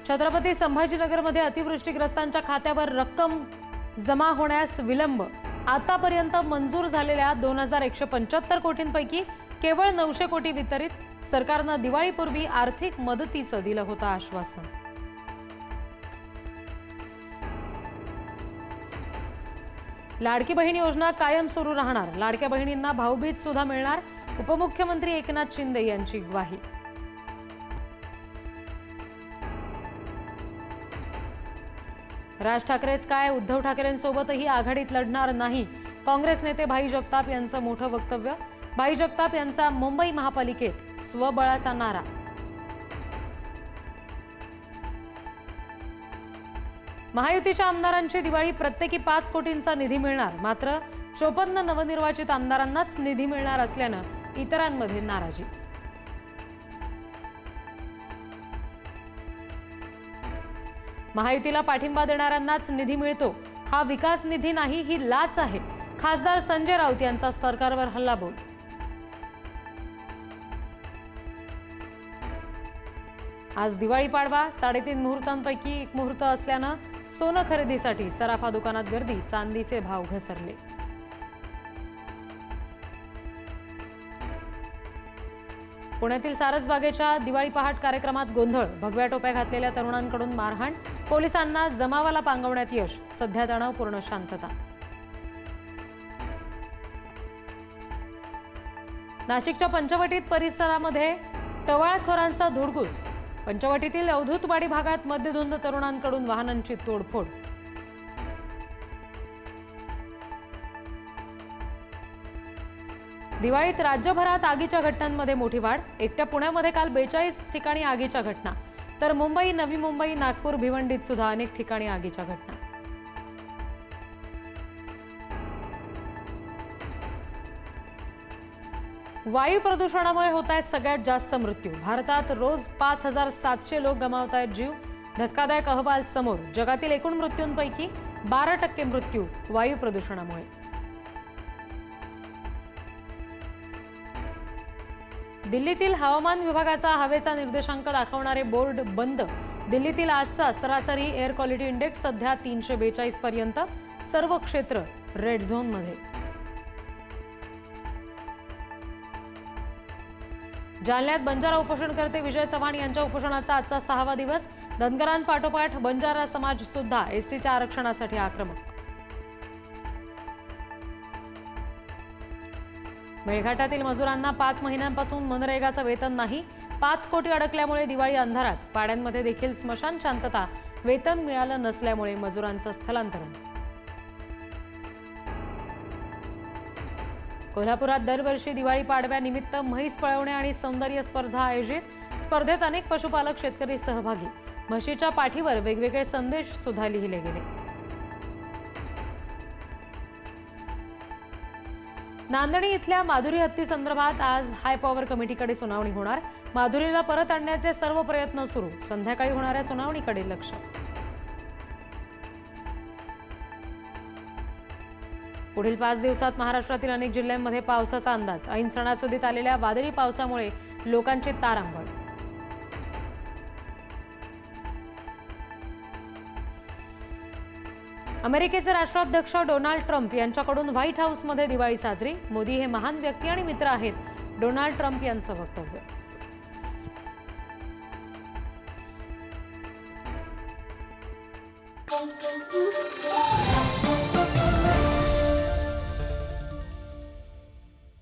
छत्रपती संभाजीनगरमध्ये अतिवृष्टीग्रस्तांच्या खात्यावर रक्कम जमा होण्यास विलंब। आतापर्यंत मंजूर झालेल्या 2175 कोटींपैकी केवळ 900 कोटी वितरित। सरकारने दिवाळीपूर्वी आर्थिक मदतीचं दिलं होतं आश्वासन। लाडकी बहीण योजना कायम सुरू राहणार। लाडक्या बहिणींना भाऊबीज सुद्धा मिळणार। उपमुख्यमंत्री एकनाथ शिंदे यांची ग्वाही। राज ठाकरेच काय, उद्धव ठाकरेंसोबतही आघाडीत लढणार नाही। काँग्रेस नेते भाई जगताप यांचं मोठं वक्तव्य। भाई जगताप यांचा मुंबई महापालिकेत स्वबळाचा नारा। महायुतीच्या आमदारांची दिवाळी प्रत्येकी 5 कोटींचा निधी मिळणार। मात्र 54 नवनिर्वाचित आमदारांनाच निधी मिळणार असल्यानं इतरांमध्ये नाराजी। महायुतीला पाठिंबा देणाऱ्यांनाच निधी मिळतो। हा विकास निधी नाही, ही लाच आहे। खासदार संजय राऊत यांचा सरकारवर हल्लाबोल। आज दिवाळी पाडवा, 3.5 मुहूर्तांपैकी एक मुहूर्त असल्यानं सोनं खरेदीसाठी सराफा दुकानात गर्दी। चांदीचे भाव घसरले। पुण्यातील सारसबागेच्या दिवाळी पहाट कार्यक्रमात गोंधळ। भगव्या टोप्या घातलेल्या तरुणांकडून मारहाण। पोलिसांना जमावाला पांगवण्यात यश। सध्या तणावपूर्ण शांतता। नाशिकच्या पंचवटीत परिसरामध्ये टवाळखोरांचा धुडगूस। पंचवटीतील अवधूतवाडी भागात मध्यधुंद तरुणांकडून वाहनांची तोडफोड। दिवाळीत राज्यभरात आगीच्या घटनांमध्ये मोठी वाढ। एकट्या पुण्यामध्ये काल 42 ठिकाणी आगीच्या घटना, तर मुंबई, नवी मुंबई, नागपूर, भिवंडीत सुद्धा अनेक ठिकाणी आगीच्या घटना। वायू प्रदूषणामुळे होत आहेत सगळ्यात जास्त मृत्यू। भारतात रोज 5700 लोक गमावतायत जीव। धक्कादायक अहवाल समोर। जगातील एकूण मृत्यूंपैकी 12% मृत्यू वायू प्रदूषणामुळे। दिल्लीतील हवामान विभागाचा हवेचा निर्देशांक दाखवणारे बोर्ड बंद। दिल्लीतील आजचा सरासरी एअर क्वालिटी इंडेक्स सध्या 342 पर्यंत। सर्व क्षेत्र रेड झोन मध्ये। जालन्यात बंजारा उपोषणकर्ते विजय चव्हाण यांच्या उपोषणाचा आजचा 6वा दिवस। धनगरांपाठोपाठ बंजारा समाज सुद्धा एसटीच्या आरक्षणासाठी आक्रमक। मेळघाटातील मजुरांना 5 महिन्यांपासून मनरेगाचं वेतन नाही। 5 कोटी अडकल्यामुळे दिवाळी अंधारात। पाड्यांमध्ये देखील स्मशान शांतता। वेतन मिळालं नसल्यामुळे मजुरांचं स्थलांतरण। कोल्हापुरात दरवर्षी दिवाळी पाडव्यानिमित्त म्हैस पळवणे आणि सौंदर्य स्पर्धा आयोजित। स्पर्धेत अनेक पशुपालक शेतकरी सहभागी। म्हशीच्या पाठीवर वेगवेगळे संदेश सुद्धा लिहिले गेले। नांदणी इथल्या माधुरी हत्ती संदर्भात आज हाय पॉवर कमिटीकडे सुनावणी होणार। माधुरीला परत आणण्याचे सर्व प्रयत्न सुरू। संध्याकाळी होणाऱ्या सुनावणीकडे लक्ष। पुढील 5 दिवसात महाराष्ट्रातील अनेक जिल्ह्यांमध्ये पावसाचा अंदाज। ऐन सणासुदीत आलेल्या वादळी पावसामुळे लोकांची तारांबळ। अमेरिकेचे राष्ट्राध्यक्ष डोनाल्ड ट्रम्प यांच्याकडून व्हाईट हाऊसमध्ये दिवाळी साजरी। मोदी हे महान व्यक्ती आणि मित्र आहेत, डोनाल्ड ट्रम्प यांचं वक्तव्य।